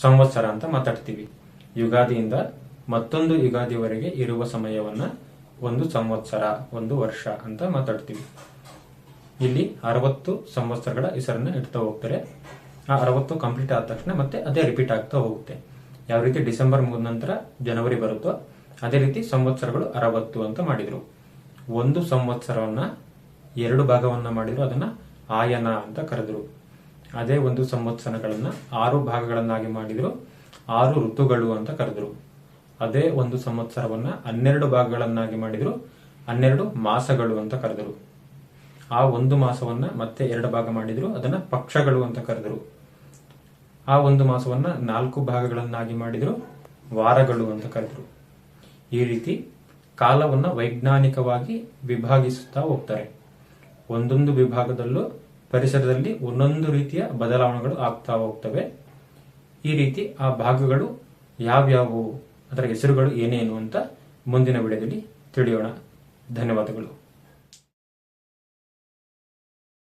ಸಂವತ್ಸರ ಅಂತ ಮಾತಾಡ್ತೀವಿ. ಯುಗಾದಿಯಿಂದ ಮತ್ತೊಂದು ಯುಗಾದಿವರೆಗೆ ಇರುವ ಸಮಯವನ್ನ ಒಂದು ಸಂವತ್ಸರ, ಒಂದು ವರ್ಷ ಅಂತ ಮಾತಾಡ್ತೀವಿ. ಇಲ್ಲಿ 60 ಸಂವತ್ಸರಗಳ ಹೆಸರನ್ನ ಇಡ್ತಾ ಹೋಗ್ತಾರೆ. ಆ 60 ಕಂಪ್ಲೀಟ್ ಆದ ತಕ್ಷಣ ಮತ್ತೆ ಅದೇ ರಿಪೀಟ್ ಆಗ್ತಾ ಹೋಗುತ್ತೆ. ಯಾವ ರೀತಿ ಡಿಸೆಂಬರ್ ಮುಗಿದ ನಂತರ ಜನವರಿ ಬರುತ್ತೋ ಅದೇ ರೀತಿ ಸಂವತ್ಸರಗಳು 60 ಅಂತ ಮಾಡಿದ್ರು. ಒಂದು ಸಂವತ್ಸರವನ್ನ 2 ಭಾಗವನ್ನ ಮಾಡಿದ್ರು, ಅದನ್ನ ಆಯನ ಅಂತ ಕರೆದ್ರು. ಅದೇ ಒಂದು ಸಂವತ್ಸರಗಳನ್ನ 6 ಭಾಗಗಳನ್ನಾಗಿ ಮಾಡಿದ್ರು, 6 ಋತುಗಳು ಅಂತ ಕರೆದ್ರು. ಅದೇ ಒಂದು ಸಂವತ್ಸರವನ್ನ 12 ಭಾಗಗಳನ್ನಾಗಿ ಮಾಡಿದ್ರು, 12 ಮಾಸಗಳು ಅಂತ ಕರೆದರು. ಆ ಒಂದು ಮಾಸವನ್ನ ಮತ್ತೆ 2 ಭಾಗ ಮಾಡಿದ್ರು, ಅದನ್ನ ಪಕ್ಷಗಳು ಅಂತ ಕರೆದರು. ಆ ಒಂದು ಮಾಸವನ್ನ 4 ಭಾಗಗಳನ್ನಾಗಿ ಮಾಡಿದ್ರು, ವಾರಗಳು ಅಂತ ಕರೆದರು. ಈ ರೀತಿ ಕಾಲವನ್ನ ವೈಜ್ಞಾನಿಕವಾಗಿ ವಿಭಾಗಿಸುತ್ತಾ ಹೋಗ್ತಾರೆ. ಒಂದೊಂದು ವಿಭಾಗದಲ್ಲೂ ಪರಿಸರದಲ್ಲಿ ಒಂದೊಂದು ರೀತಿಯ ಬದಲಾವಣೆಗಳು ಆಗ್ತಾ ಹೋಗ್ತವೆ. ಈ ರೀತಿ ಆ ಭಾಗಗಳು ಯಾವ್ಯಾವು, ಅದರ ಹೆಸರುಗಳು ಏನೇನು ಅಂತ ಮುಂದಿನ ವಿಡಿಯೋದಲ್ಲಿ ತಿಳಿಯೋಣ. ಧನ್ಯವಾದಗಳು.